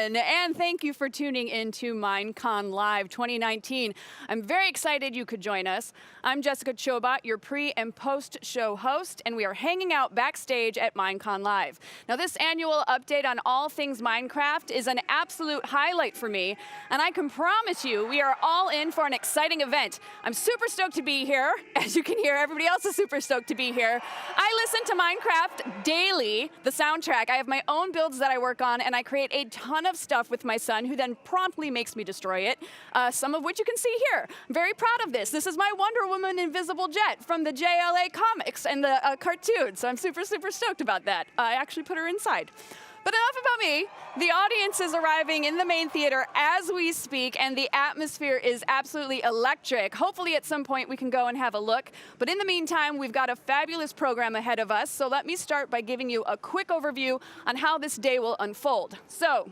everyone, and thank you for tuning in to Minecon Live 2019. I'm very excited you could join us. I'm Jessica Chobot, your pre- and post-show host, and we are hanging out backstage at Minecon Live. Now, this annual update on all things Minecraft is an absolute highlight for me, and I can promise you we are all in for an exciting event. I'm super stoked to be here. As you can hear, everybody else is super stoked to be here. I listen to Minecraft daily, the soundtrack. I have my own builds that I work on, and I create a ton of stuff with my son, who then promptly makes me destroy it, some of which you can see here. I'm very proud of this. This is my Wonder Woman invisible jet from the JLA comics and the cartoon, so I'm super, super stoked about that. I actually put her inside. But enough about me. The audience is arriving in the main theater as we speak, and the atmosphere is absolutely electric. Hopefully at some point we can go and have a look. But in the meantime, we've got a fabulous program ahead of us, so let me start by giving you a quick overview on how this day will unfold. So,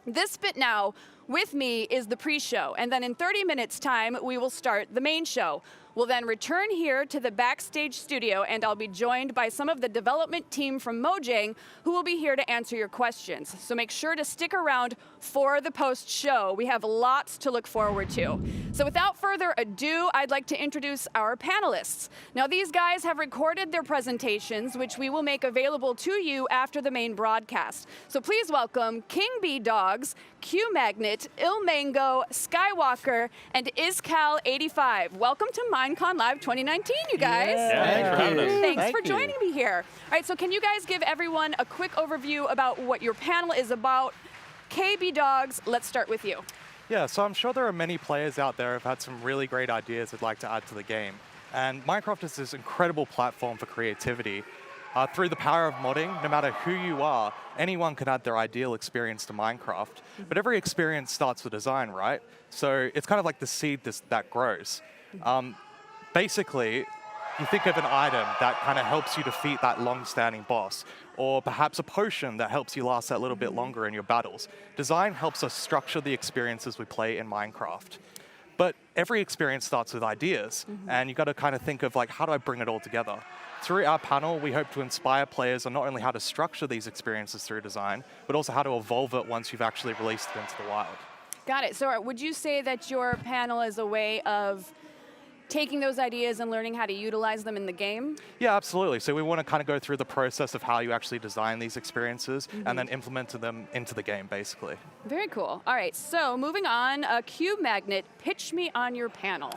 this bit now with me is the pre-show, and then in 30 minutes time, we will start the main show. We'll then return here to the backstage studio, and I'll be joined by some of the development team from Mojang, who will be here to answer your questions. So make sure to stick around for the post-show. We have lots to look forward to. So without further ado, I'd like to introduce our panelists. Now, these guys have recorded their presentations, which we will make available to you after the main broadcast. So please welcome King Bee Dogs, Q Magnet, Il Mango, Skywalker, and IsCal85. Welcome to Minecon Live 2019, you guys. Yeah, thanks for having us. Thanks for joining me here. All right, so can you guys give everyone a quick overview about what your panel is about? KB Dogs, let's start with you. Yeah, so I'm sure there are many players out there who've had some really great ideas they'd like to add to the game. And Minecraft is this incredible platform for creativity. Through the power of modding, no matter who you are, anyone can add their ideal experience to Minecraft. But every experience starts with design, right? So it's kind of like the seed that grows. Basically, you think of an item that kind of helps you defeat that long-standing boss, or perhaps a potion that helps you last that little bit longer in your battles. Design helps us structure the experiences we play in Minecraft. But every experience starts with ideas, and you got to kind of think of, like, how do I bring it all together? Through our panel, we hope to inspire players on not only how to structure these experiences through design, but also how to evolve it once you've actually released it into the wild. Got it. So would you say that your panel is a way of taking those ideas and learning how to utilize them in the game? Yeah, absolutely. So we want to kind of go through the process of how you actually design these experiences and then implement them into the game, basically. Very cool. All right, so moving on, Cube Magnet, pitch me on your panel.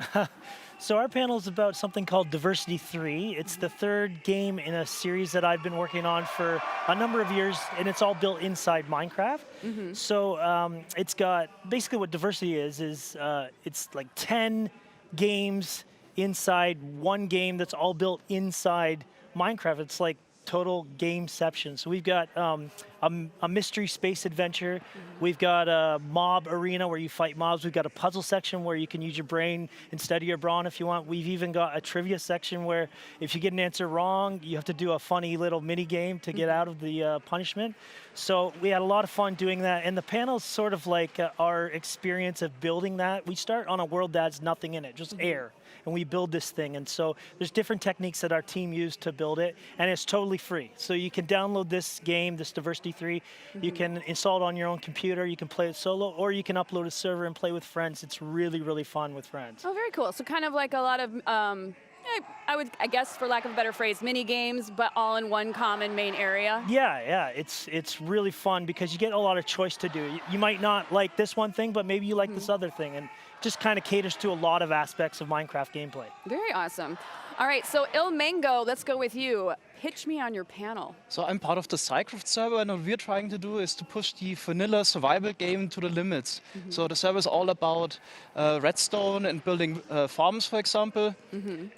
So our panel is about something called Diversity 3. It's the third game in a series that I've been working on for a number of years, and it's all built inside Minecraft. So it's got, basically what Diversity is it's like 10 games inside one game that's all built inside Minecraft. It's like total gameception. So we've got a mystery space adventure. We've got a mob arena where you fight mobs. We've got a puzzle section where you can use your brain instead of your brawn if you want. We've even got a trivia section where if you get an answer wrong, you have to do a funny little mini game to get out of the punishment. So we had a lot of fun doing that. And the panel is sort of like our experience of building that. We start on a world that has nothing in it, just air. And we build this thing. And so there's different techniques that our team used to build it, and it's totally free. So you can download this game, this Diversity 3. You can install it on your own computer. You can play it solo, or you can upload a server and play with friends. It's really, really fun with friends. Oh, very cool. So kind of like a lot of, I guess, for lack of a better phrase, mini games, but all in one common main area. Yeah. It's really fun because you get a lot of choice to do. You might not like this one thing, but maybe you like this other thing. And just kind of caters to a lot of aspects of Minecraft gameplay. Very awesome. All right, so Il Mango, let's go with you. Pitch me on your panel. So I'm part of the Minecraft server, and what we're trying to do is to push the vanilla survival game to the limits. So the server is all about redstone and building farms, for example,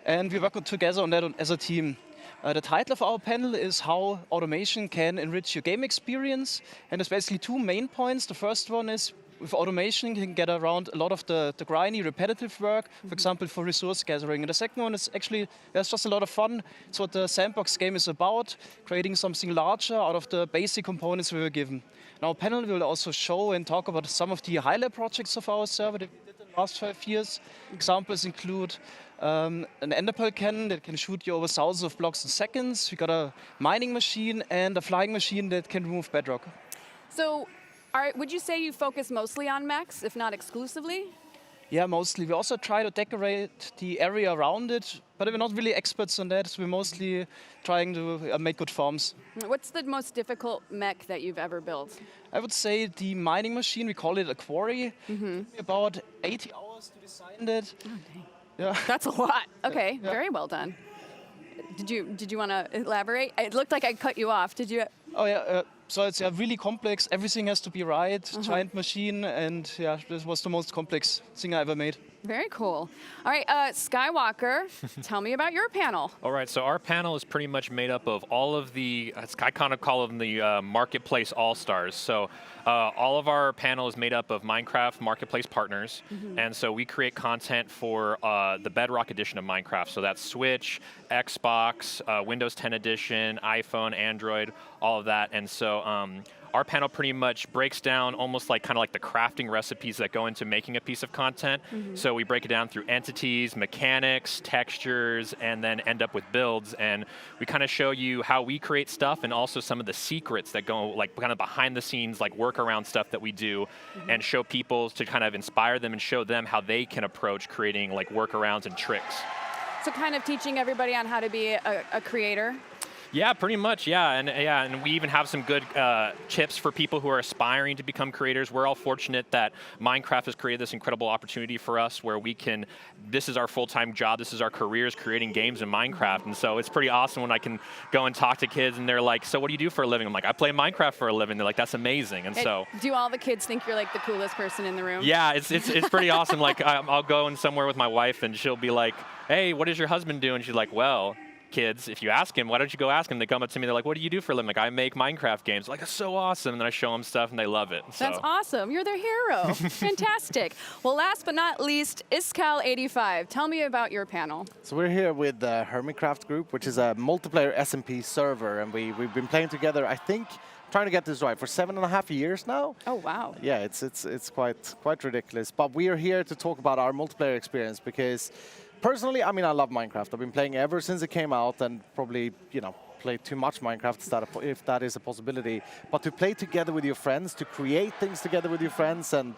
and we work together on that as a team. The title of our panel is How Automation Can Enrich Your Game Experience, and there's basically two main points. The first one is, with automation, you can get around a lot of the grindy, repetitive work, for example, for resource gathering. And the second one is actually, there's just a lot of fun. It's what the sandbox game is about, creating something larger out of the basic components we were given. And our panel will also show and talk about some of the highlight projects of our server that we did in the last 5 years. Examples include an enderpearl cannon that can shoot you over thousands of blocks in seconds. We got a mining machine and a flying machine that can remove bedrock. So Would you say you focus mostly on mechs, if not exclusively? Yeah, mostly. We also try to decorate the area around it, but we're not really experts on that. So we're mostly trying to make good farms. What's the most difficult mech that you've ever built? I would say the mining machine, we call it a quarry. About 80 hours to design that. Oh, dang. Yeah. That's a lot. Okay, very well done. Did you want to elaborate? It looked like I cut you off. Did you? Oh yeah, so it's really complex. Everything has to be right. Giant machine, and yeah, this was the most complex thing I ever made. Very cool. All right, Skywalker, tell me about your panel. All right, so our panel is pretty much made up of all of the, I kind of call them the marketplace all-stars. So all of our panel is made up of Minecraft marketplace partners, and so we create content for the Bedrock edition of Minecraft. So that's Switch, Xbox, Windows 10 edition, iPhone, Android, all of that. And so our panel pretty much breaks down almost like kind of like the crafting recipes that go into making a piece of content. So we break it down through entities, mechanics, textures, and then end up with builds. And we kind of show you how we create stuff and also some of the secrets that go like kind of behind the scenes, like workaround stuff that we do, and show people to kind of inspire them and show them how they can approach creating like workarounds and tricks. So kind of teaching everybody on how to be a creator. Yeah, pretty much. Yeah, and we even have some good tips for people who are aspiring to become creators. We're all fortunate that Minecraft has created this incredible opportunity for us, where we can. This is our full-time job. This is our career, is creating games in Minecraft, and so it's pretty awesome when I can go and talk to kids, and they're like, "So what do you do for a living?" I'm like, "I play Minecraft for a living." They're like, "That's amazing," and so. Do all the kids think you're like the coolest person in the room? Yeah, it's pretty awesome. Like I'll go in somewhere with my wife, and she'll be like, "Hey, what does your husband do?" And she's like, "Well." Kids, if you ask him, why don't you go ask him? They come up to me, they're like, what do you do for a living? Like, I make Minecraft games. Like, that's so awesome. And then I show them stuff and they love it. So. That's awesome. You're their hero. Fantastic. Well, last but not least, Iskal85. Tell me about your panel. So we're here with the Hermitcraft group, which is a multiplayer SMP server. And we've been playing together, I think, trying to get this right, for 7.5 years now. Oh, wow. Yeah, it's quite ridiculous. But we are here to talk about our multiplayer experience because personally, I mean, I love Minecraft. I've been playing ever since it came out, and probably, played too much Minecraft if that is a possibility. But to play together with your friends, to create things together with your friends, and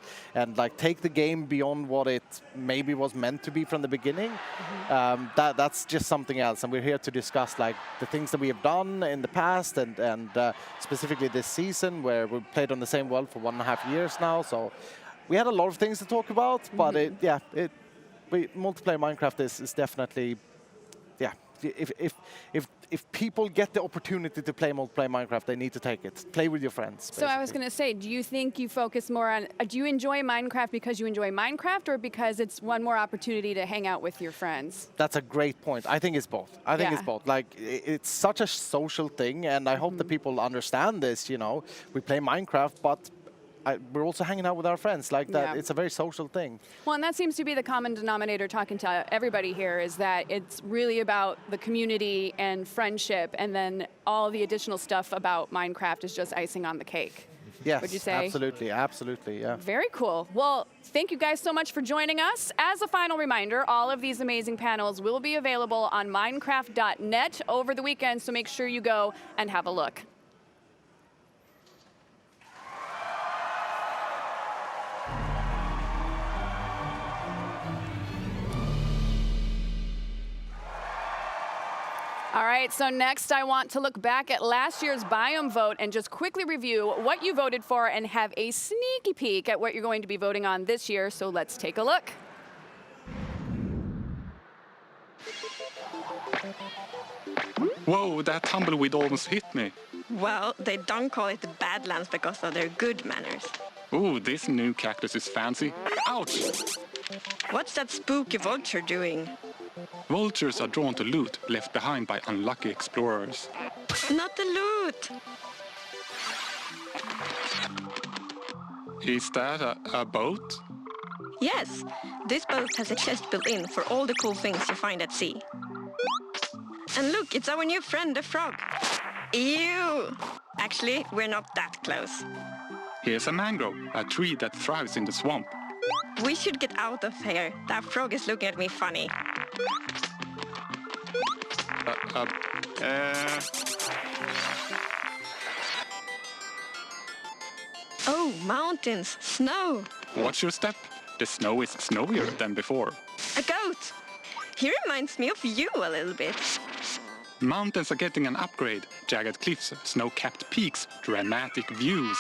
like take the game beyond what it maybe was meant to be from the beginning, that's just something else. And we're here to discuss like the things that we have done in the past, and specifically this season, where we played on the same world for 1.5 years now. So we had a lot of things to talk about, but multiplayer Minecraft is definitely, yeah. If people get the opportunity to play multiplayer Minecraft, they need to take it. Play with your friends. So I was going to say, do you think you focus more on? Do you enjoy Minecraft because you enjoy Minecraft, or because it's one more opportunity to hang out with your friends? That's a great point. I think it's both. I think it's both. Like, it's such a social thing, and I hope that people understand this. We play Minecraft, but we're also hanging out with our friends like that. It's a very social thing. Well, and that seems to be the common denominator talking to everybody here, is that it's really about the community and friendship, and then all the additional stuff about Minecraft is just icing on the cake. Yes, would you say? Absolutely, yeah. Very cool. Well, thank you guys so much for joining us. As a final reminder, all of these amazing panels will be available on minecraft.net over the weekend, so make sure you go and have a look. All right, so next I want to look back at last year's biome vote and just quickly review what you voted for and have a sneaky peek at what you're going to be voting on this year, so let's take a look. Whoa, that tumbleweed almost hit me. Well, they don't call it the Badlands because of their good manners. Ooh, this new cactus is fancy. Ouch! What's that spooky vulture doing? Vultures are drawn to loot left behind by unlucky explorers. Not the loot! Is that a boat? Yes, this boat has a chest built in for all the cool things you find at sea. And look, it's our new friend, the frog. Ew! Actually, we're not that close. Here's a mangrove, a tree that thrives in the swamp. We should get out of here. That frog is looking at me funny. Oh, mountains, snow. Watch your step. The snow is snowier than before. A goat. He reminds me of you a little bit. Mountains are getting an upgrade. Jagged cliffs, snow-capped peaks, dramatic views.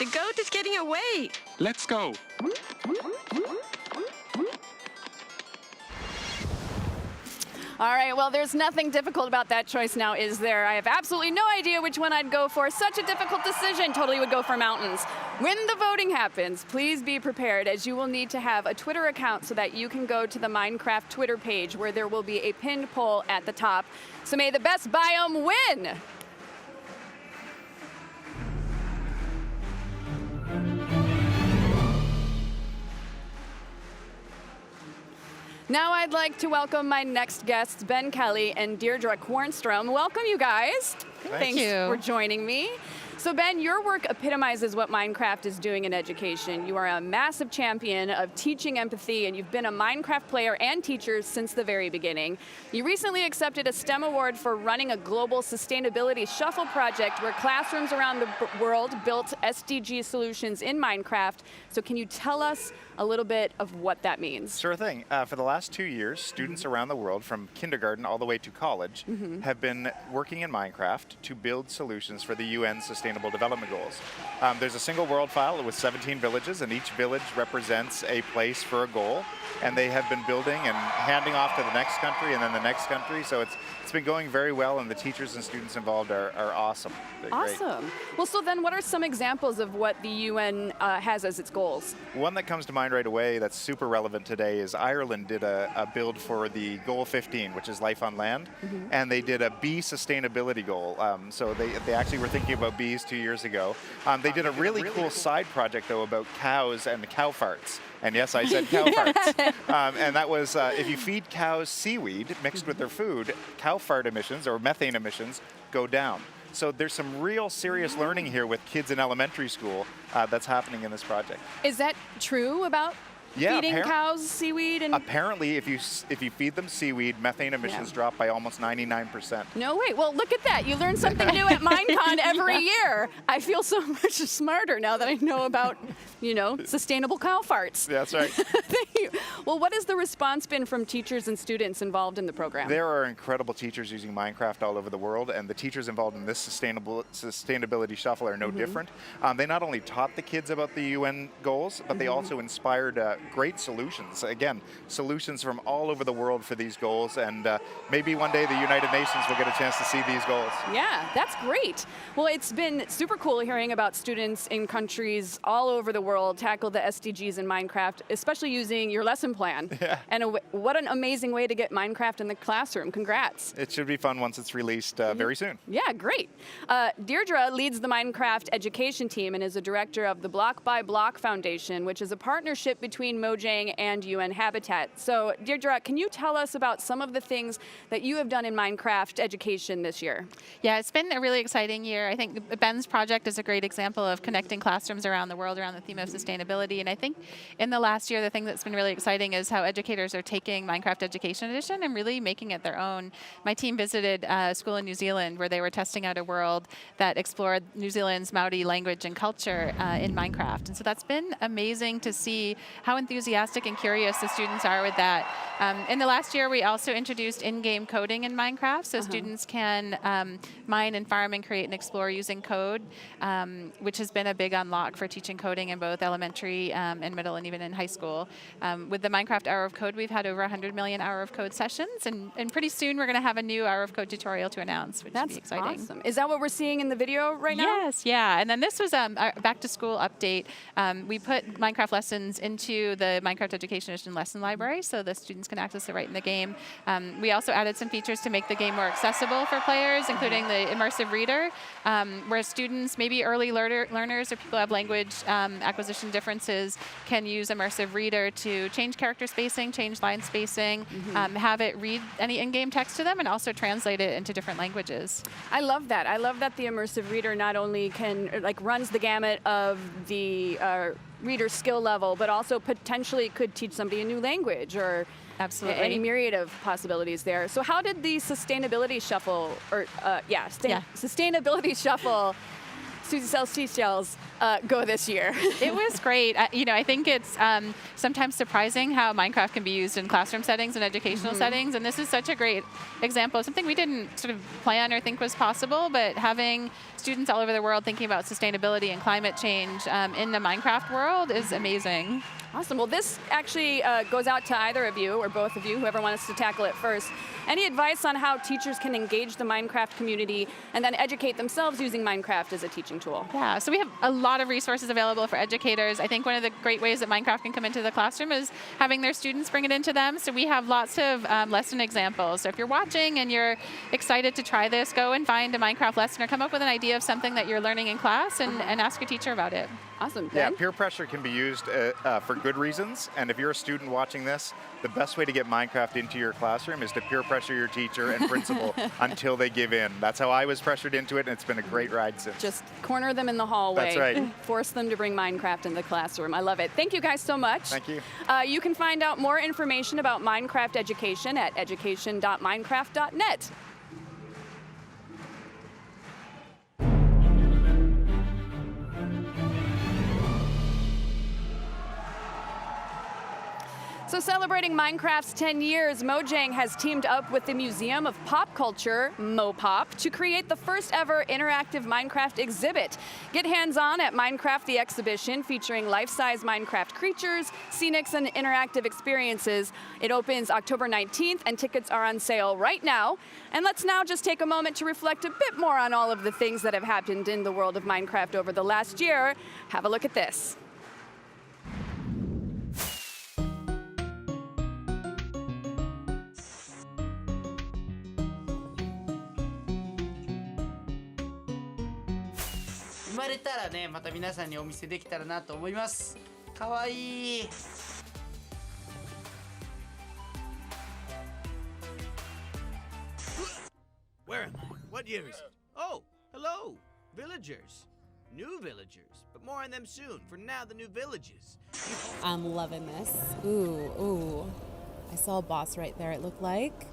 The goat is getting away. Let's go. All right, well, there's nothing difficult about that choice now, is there? I have absolutely no idea which one I'd go for. Such a difficult decision. Totally would go for mountains. When the voting happens, please be prepared, as you will need to have a Twitter account so that you can go to the Minecraft Twitter page, where there will be a pinned poll at the top. So may the best biome win! Now I'd like to welcome my next guests, Ben Kelly and Deirdre Kornstrom. Welcome, you guys. Thanks for joining me. So Ben, your work epitomizes what Minecraft is doing in education. You are a massive champion of teaching empathy, and you've been a Minecraft player and teacher since the very beginning. You recently accepted a STEM award for running a global sustainability shuffle project where classrooms around the world built SDG solutions in Minecraft. So can you tell us a little bit of what that means? Sure thing. For the last 2 years, students around the world, from kindergarten all the way to college, have been working in Minecraft to build solutions for the UN Sustainable Development Goals. There's a single world file with 17 villages, and each village represents a place for a goal. And they have been building and handing off to the next country and then the next country. So it's been going very well, and the teachers and students involved are awesome. They're awesome. Great. Well, so then what are some examples of what the UN has as its goals? One that comes to mind right away that's super relevant today is Ireland did a build for the goal 15, which is life on land, and they did a bee sustainability goal. So they actually were thinking about bees 2 years ago. They did a really cool side project, though, about cows and cow farts. And yes, I said cow farts. And that was, if you feed cows seaweed mixed with their food, cow fart emissions or methane emissions go down. So there's some real serious learning here with kids in elementary school that's happening in this project. Is that true about feeding cows seaweed? And apparently, if you feed them seaweed, methane emissions drop by almost 99%. No way. Well, look at that. You learn something new at Minecon every year. I feel so much smarter now that I know about, sustainable cow farts. That's right. Thank you. Well, what has the response been from teachers and students involved in the program? There are incredible teachers using Minecraft all over the world, and the teachers involved in this sustainability shuffle are no different. They not only taught the kids about the UN goals, but they also inspired great solutions. Again, solutions from all over the world for these goals, and maybe one day the United Nations will get a chance to see these goals. Yeah, that's great. Well, it's been super cool hearing about students in countries all over the world tackle the SDGs in Minecraft, especially using your lesson plan. Yeah. And what an amazing way to get Minecraft in the classroom. Congrats. It should be fun once it's released very soon. Yeah, great. Deirdre leads the Minecraft education team and is a director of the Block by Block Foundation, which is a partnership between Mojang and UN Habitat. So, Deirdre, can you tell us about some of the things that you have done in Minecraft education this year? Yeah, it's been a really exciting year. I think Ben's project is a great example of connecting classrooms around the world around the theme of sustainability. And I think in the last year, the thing that's been really exciting is how educators are taking Minecraft Education Edition and really making it their own. My team visited a school in New Zealand where they were testing out a world that explored New Zealand's Maori language and culture in Minecraft. And so that's been amazing to see how enthusiastic and curious the students are with that. In the last year, we also introduced in-game coding in Minecraft, so students can mine and farm and create and explore using code, which has been a big unlock for teaching coding in both elementary and middle and even in high school. With the Minecraft Hour of Code, we've had over 100 million Hour of Code sessions, and pretty soon we're going to have a new Hour of Code tutorial to announce, which will be exciting. That's awesome. Is that what we're seeing in the video right now? Yes, yeah. And then this was a back-to-school update. We put Minecraft lessons into the Minecraft Education Edition lesson library so the students can access it right in the game. We also added some features to make the game more accessible for players, including the immersive reader, where students, maybe early learners or people who have language acquisition differences, can use immersive reader to change character spacing, change line spacing, have it read any in-game text to them, and also translate it into different languages. I love that. I love that the immersive reader not only runs the gamut of the reader's skill level, but also potentially could teach somebody a new language or any myriad of possibilities there. So how did the sustainability shuffle, sustainability shuffle, Susie sells seashells, go this year? It was great. I think it's sometimes surprising how Minecraft can be used in classroom settings and educational settings, and this is such a great example of something we didn't sort of plan or think was possible, but having students all over the world thinking about sustainability and climate change in the Minecraft world is amazing. Awesome. Well, this actually goes out to either of you or both of you, whoever wants to tackle it first. Any advice on how teachers can engage the Minecraft community and then educate themselves using Minecraft as a teaching tool? Yeah, so we have a lot of resources available for educators. I think one of the great ways that Minecraft can come into the classroom is having their students bring it into them. So we have lots of lesson examples. So if you're watching and you're excited to try this, go and find a Minecraft lesson or come up with an idea of something that you're learning in class and ask your teacher about it. Awesome. Yeah, Ben? peer pressure can be used for good reasons. And if you're a student watching this, the best way to get Minecraft into your classroom is to peer pressure your teacher and principal until they give in. That's how I was pressured into it, and it's been a great ride since. Just corner them in the hallway. That's right. Force them to bring Minecraft in the classroom. I love it. Thank you guys so much. Thank you. You can find out more information about Minecraft education at education.minecraft.net. So celebrating Minecraft's 10 years, Mojang has teamed up with the Museum of Pop Culture, Mopop, to create the first ever interactive Minecraft exhibit. Get hands-on at Minecraft the Exhibition, featuring life-size Minecraft creatures, scenics, and interactive experiences. It opens October 19th, and tickets are on sale right now. And let's now just take a moment to reflect a bit more on all of the things that have happened in the world of Minecraft over the last year. Have a look at this. Where am I? What year is it? Oh, hello, villagers. New villagers, but more on them soon. For now, the new villages. I'm loving this. Ooh. I saw a boss right there, it looked like.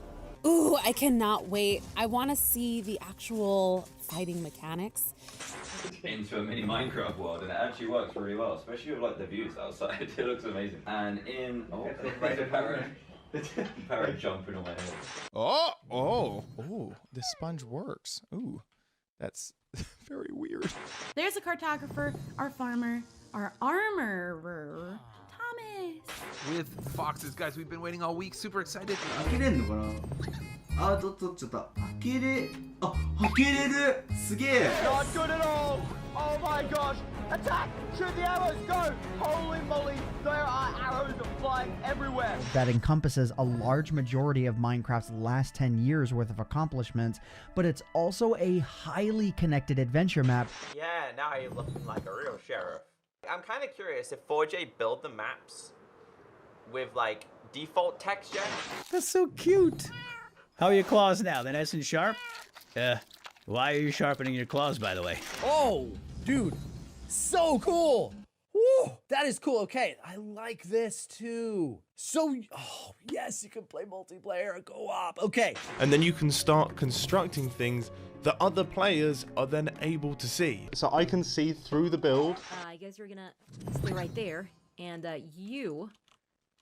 Ooh, I cannot wait. I want to see the actual fighting mechanics. Into a mini Minecraft world, and it actually works really well, especially with like the views outside. It looks amazing. And in parrot jumping on my head. Oh, the sponge works. Ooh, that's very weird. There's a cartographer, our farmer, our armorer, Thomas. With foxes, guys, we've been waiting all week. Super excited. 開けれんのかなあ、ちょっと開けれるすげえ Not good at all! Oh my gosh! Attack! Shoot the arrows! Go! Holy moly! There are arrows flying everywhere! That encompasses a large majority of Minecraft's last 10 years worth of accomplishments, but it's also a highly connected adventure map. Yeah, now you're looking like a real sheriff. I'm kind of curious if 4J build the maps with like default texture. That's so cute. How are your claws now? They're nice and sharp? Why are you sharpening your claws, by the way? Oh, dude, so cool. Woo, that is cool. Okay, I like this too. So, oh, yes, you can play multiplayer, go up. Okay. And then you can start constructing things that other players are then able to see. So I can see through the build. I guess you're gonna stay right there. And you,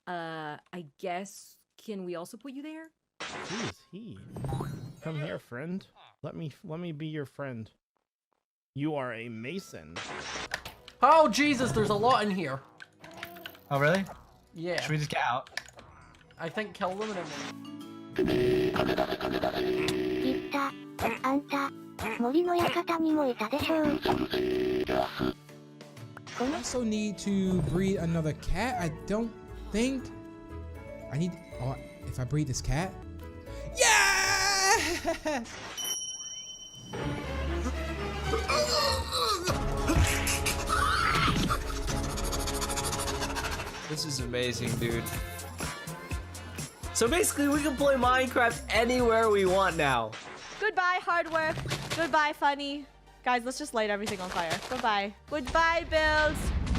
I guess, can we also put you there? Who is he? Come here, friend. Let me be your friend. You are a mason. Oh Jesus, there's a lot in here. Oh really? Yeah. Should we just get out? I think kill them and then I also need to breed another cat. I don't think I need. Oh, if I breed this cat. Yeah! This is amazing, dude. So basically, we can play Minecraft anywhere we want now. Goodbye, hard work. Goodbye, funny. Guys, let's just light everything on fire. Goodbye. Goodbye, builds.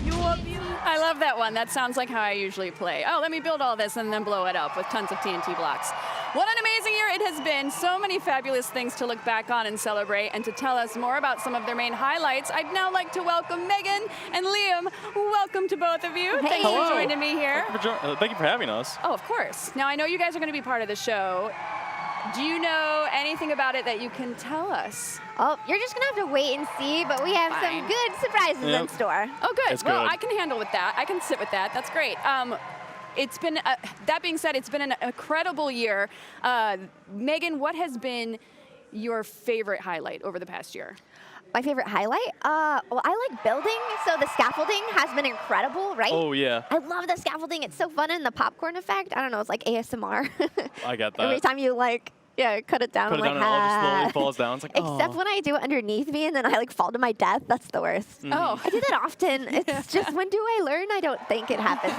I love that one. That sounds like how I usually play. Oh, let me build all this and then blow it up with tons of TNT blocks. What an amazing year it has been. So many fabulous things to look back on and celebrate. And to tell us more about some of their main highlights, I'd now like to welcome Megan and Liam. Welcome to both of you. Hey. Thanks for joining me here. Thank you for having us. Oh, of course. Now, I know you guys are going to be part of the show. Do you know anything about it that you can tell us? Oh, you're just gonna have to wait and see, but we have some good surprises in store. Oh, good. It's Well, good. I can handle with that. I can sit with that. That's great. It's been, that being said, it's been an incredible year. Megan, what has been your favorite highlight over the past year? My favorite highlight? Well, I like building, so the scaffolding has been incredible, right? Oh, yeah. I love the scaffolding. It's so fun, and the popcorn effect, I don't know, it's like ASMR. I got that. Every time you, like, cut it down, Put it I'm down like, and it all just slowly falls down. It's like, Except oh. when I do it underneath me, and then I, like, fall to my death. That's the worst. Oh. I do that often. It's just, when do I learn? I don't think it happens.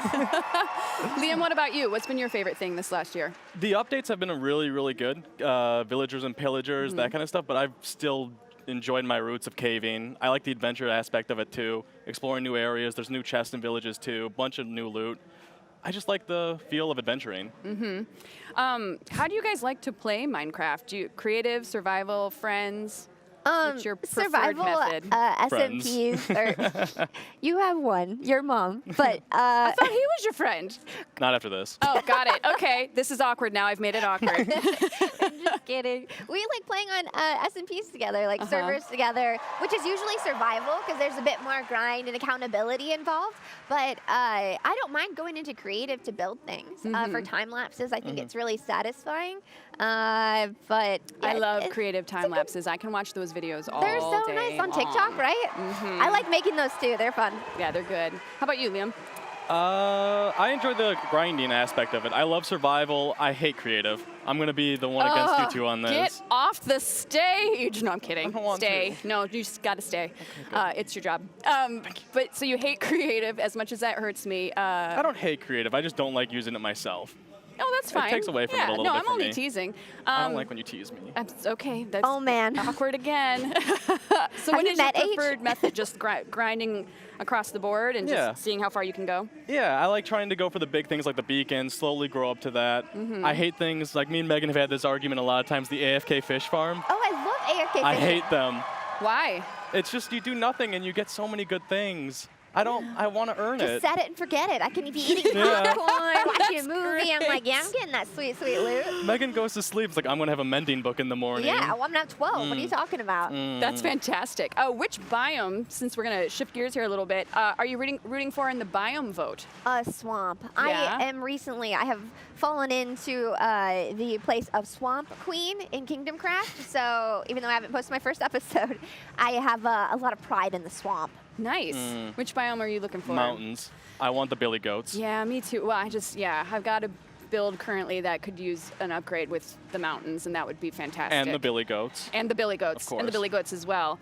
Liam, what about you? What's been your favorite thing this last year? The updates have been really, really good. Villagers and pillagers, that kind of stuff, but I've still enjoyed my roots of caving. I like the adventure aspect of it too, exploring new areas. There's new chests and villages too, a bunch of new loot. I just like the feel of adventuring. How do you guys like to play Minecraft? Do you creative, survival, friends? What's your preferred Survival, method? SMPs, or you have one, your mom, but I thought he was your friend. Not after this. Oh, got it. Okay, this is awkward now. I've made it awkward. Just kidding. We like playing on SMPs together, like servers together, which is usually survival because there's a bit more grind and accountability involved. But I don't mind going into creative to build things for time lapses. I think it's really satisfying. But I love creative time lapses. I can watch those videos all day. They're so nice on TikTok, right? I like making those too. They're fun. Yeah, they're good. How about you, Liam? I enjoy the grinding aspect of it. I love survival. I hate creative. I'm going to be the one against you two on this. Get off the stage. No, I'm kidding. I don't want stay. to. No, you just got to stay. It's your job. But so you hate creative as much as that hurts me. I don't hate creative. I just don't like using it myself. Oh, that's fine. It takes away from it a little no, bit I'm for only me. teasing. I don't like when you tease me. Okay, that's man. awkward again. So what is your preferred method? Just grinding across the board and just seeing how far you can go? Yeah, I like trying to go for the big things like the beacon, slowly grow up to that. I hate things, like me and Megan have had this argument a lot of times, the AFK fish farm. Oh, I love AFK fishing. I hate them. Why? It's just you do nothing and you get so many good things. I want to earn Just it. set it and forget it. I can be eating popcorn, watching a movie. I'm like, yeah, I'm getting that sweet, sweet loot. Megan goes to sleep. It's like, I'm going to have a mending book in the morning. Yeah, well, I'm not 12. What are you talking about? That's fantastic. Which biome, since we're going to shift gears here a little bit, are you rooting for in the biome vote? Swamp. Yeah? I have fallen into the place of Swamp Queen in Kingdom Craft. So even though I haven't posted my first episode, I have a lot of pride in the swamp. Nice. Which biome are you looking for? Mountains. I want the billy goats. Yeah, me too. Well, I've got a build currently that could use an upgrade with the mountains, and that would be fantastic. And the billy goats. And the billy goats. Of course. And the billy goats as well.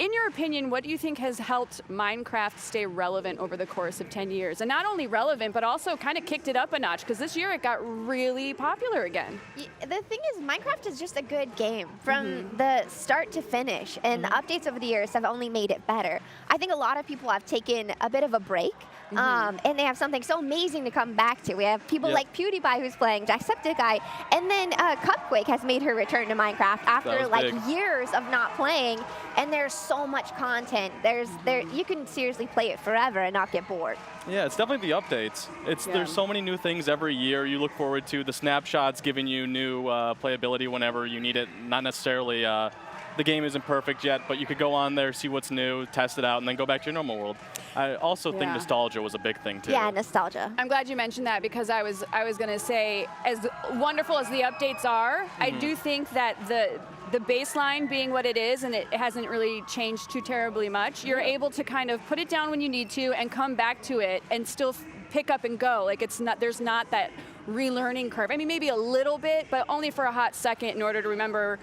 In your opinion, what do you think has helped Minecraft stay relevant over the course of 10 years? And not only relevant, but also kind of kicked it up a notch, because this year it got really popular again. The thing is, Minecraft is just a good game from the start to finish, and the updates over the years have only made it better. I think a lot of people have taken a bit of a break, and they have something so amazing to come back to. We have people like PewDiePie who's playing, Jacksepticeye, and then Cupquake has made her return to Minecraft after like years of not playing, and there's so much content. You can seriously play it forever and not get bored. Yeah, it's definitely the updates. There's so many new things every year you look forward to. The snapshots giving you new playability whenever you need it. Not necessarily the game isn't perfect yet, but you could go on there, see what's new, test it out, and then go back to your normal world. I also think nostalgia was a big thing too. Yeah, nostalgia. I'm glad you mentioned that, because I was going to say, as wonderful as the updates are, I do think that the baseline being what it is, and it hasn't really changed too terribly much, you're able to kind of put it down when you need to and come back to it and still pick up and go. Like there's not that relearning curve. I mean, maybe a little bit, but only for a hot second in order to remember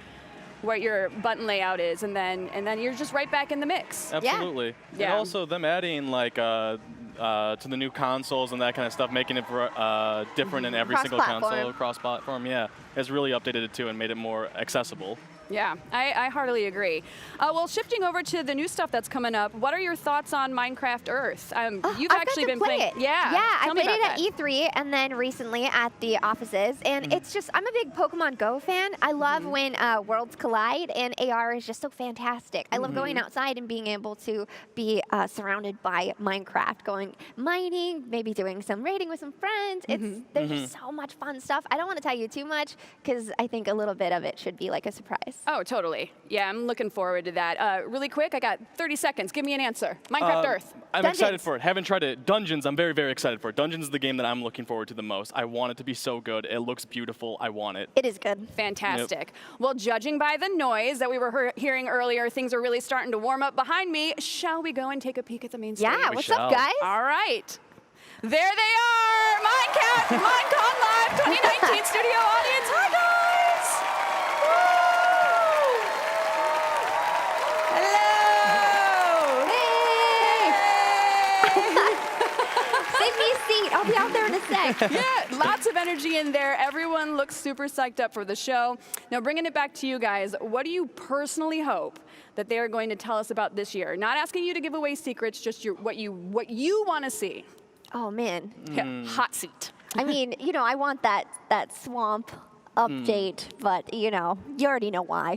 what your button layout is, and then you're just right back in the mix. Absolutely. Yeah. And also them adding like to the new consoles and that kind of stuff, making it different in every single console, cross-platform, has really updated it too and made it more accessible. Yeah, I heartily agree. Well, shifting over to the new stuff that's coming up, what are your thoughts on Minecraft Earth? You've actually been playing it. Yeah, I tell me played it about at E3 and then recently at the offices. And it's just, I'm a big Pokemon Go fan. I love when worlds collide, and AR is just so fantastic. I love going outside and being able to be surrounded by Minecraft, going mining, maybe doing some raiding with some friends. There's just so much fun stuff. I don't want to tell you too much because I think a little bit of it should be like a surprise. Oh, totally. Yeah, I'm looking forward to that. Really quick, I got 30 seconds. Give me an answer. Minecraft Earth. I'm excited for it. Haven't tried it. Dungeons, I'm very, very excited for it. Dungeons is the game that I'm looking forward to the most. I want it to be so good. It looks beautiful. I want it. It is good. Fantastic. Well, judging by the noise that we were hearing earlier, things are really starting to warm up behind me. Shall we go and take a peek at the main stage? Yeah, what's up, guys? All right. There they are! Minecon Live 2019 studio audience. Hi, guys! Woo! Hello! Save me a seat. I'll be out there in a sec. Yeah, lots of energy in there. Everyone looks super psyched up for the show. Now, bringing it back to you guys, what do you personally hope that they are going to tell us about this year? Not asking you to give away secrets, just what you want to see. Oh, man. Yeah, hot seat. I mean, you know, I want that swamp update, but, you know, you already know why.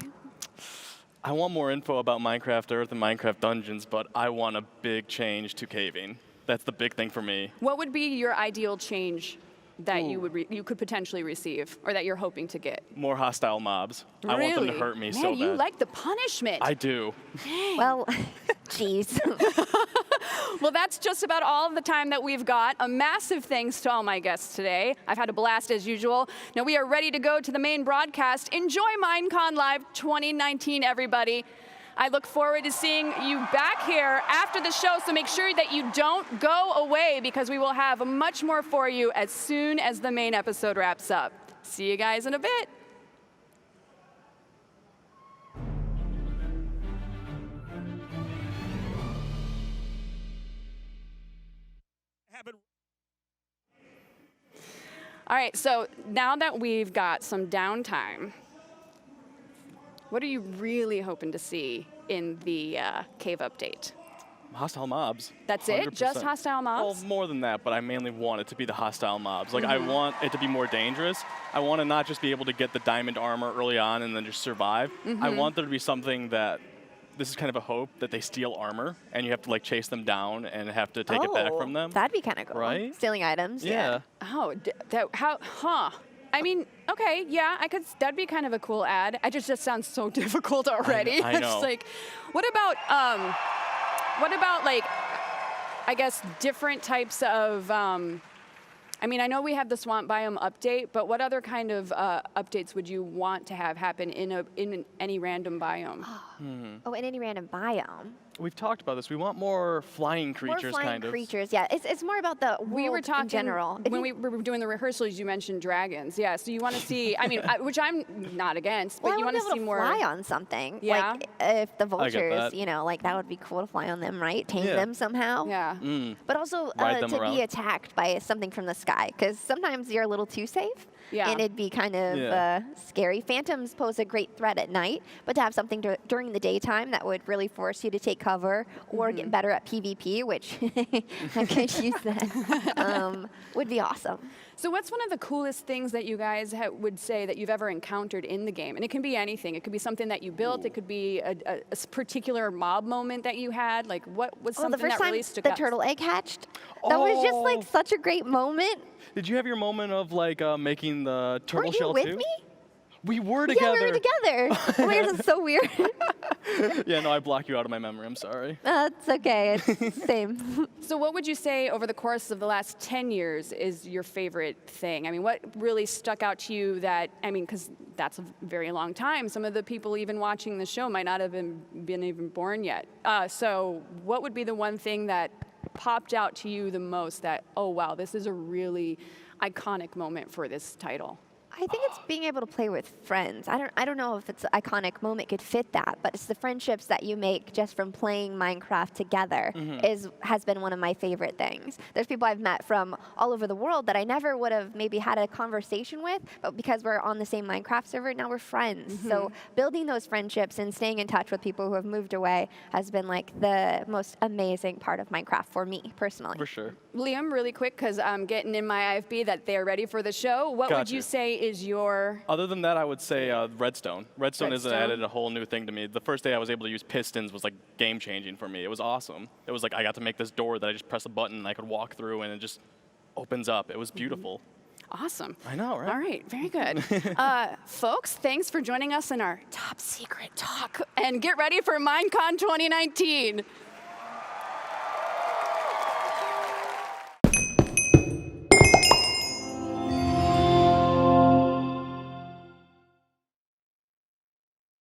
I want more info about Minecraft Earth and Minecraft Dungeons, but I want a big change to caving. That's the big thing for me. What would be your ideal change that you could potentially receive, or that you're hoping to get? More hostile mobs. Really? I want them to hurt me so bad. Man, you like the punishment. I do. Well, jeez. Well, that's just about all of the time that we've got. A massive thanks to all my guests today. I've had a blast as usual. Now we are ready to go to the main broadcast. Enjoy Minecon Live 2019, everybody. I look forward to seeing you back here after the show, so make sure that you don't go away, because we will have much more for you as soon as the main episode wraps up. See you guys in a bit. All right, so now that we've got some downtime, what are you really hoping to see in the cave update? Hostile mobs. That's it? 100%. Just hostile mobs? Well, more than that, but I mainly want it to be the hostile mobs. Like, I want it to be more dangerous. I want to not just be able to get the diamond armor early on and then just survive. I want there to be something that, this is kind of a hope, that they steal armor, and you have to, like, chase them down and have to take it back from them. That'd be kind of cool. Right? Stealing items. Yeah. Oh, I mean, okay, yeah, that'd be kind of a cool ad. It just sounds so difficult already. I know. It's like, what about like, I guess different types of, I mean, I know we have the swamp biome update, but what other kind of updates would you want to have happen in any random biome? Oh, in any random biome. We've talked about this. We want more flying creatures, more flying kind of. creatures, yeah. It's more about the world We were talking in general. when we were doing the rehearsals. You mentioned dragons, yeah. So you want to see? I mean, which I'm not against, but well, you want to see more. Fly on something. Yeah. Like if the I get vultures, that. you know, like that would be cool to fly on them, right? Tame them somehow. Yeah. But also Ride them to around. be attacked by something from the sky, because sometimes you're a little too safe. Yeah. And it'd be kind of scary. Phantoms pose a great threat at night, but to have something during the daytime that would really force you to take cover or get better at PvP, which I could use that, would be awesome. So what's one of the coolest things that you guys would say that you've ever encountered in the game? And it can be anything. It could be something that you built. It could be a particular mob moment that you had. Like, what was something the first that really time stuck the out? turtle egg hatched, that was just like such a great moment. Did you have your moment of, like, making the turtle shell, Weren't too? you with me? We were together. Yeah, we were together. Oh my God, that's so weird. Yeah, no, I block you out of my memory. I'm sorry. It's okay. It's same. So what would you say over the course of the last 10 years is your favorite thing? I mean, what really stuck out to you that, I mean, because that's a very long time. Some of the people even watching the show might not have been even born yet. So what would be the one thing that popped out to you the most that, oh, wow, this is a really iconic moment for this title? I think it's being able to play with friends. I don't know if it's an iconic moment could fit that, but it's the friendships that you make just from playing Minecraft together has been one of my favorite things. There's people I've met from all over the world that I never would have maybe had a conversation with, but because we're on the same Minecraft server, now we're friends. So building those friendships and staying in touch with people who have moved away has been like the most amazing part of Minecraft for me personally. For sure. Liam, really quick, because I'm getting in my IFB that they're ready for the show. What would you say is your... Other than that, I would say Redstone. Redstone has added a whole new thing to me. The first day I was able to use pistons was like game-changing for me. It was awesome. It was like I got to make this door that I just press a button and I could walk through and it just opens up. It was beautiful. Awesome. I know, right? All right, very good. Folks, thanks for joining us in our top secret talk. And get ready for Minecon 2019.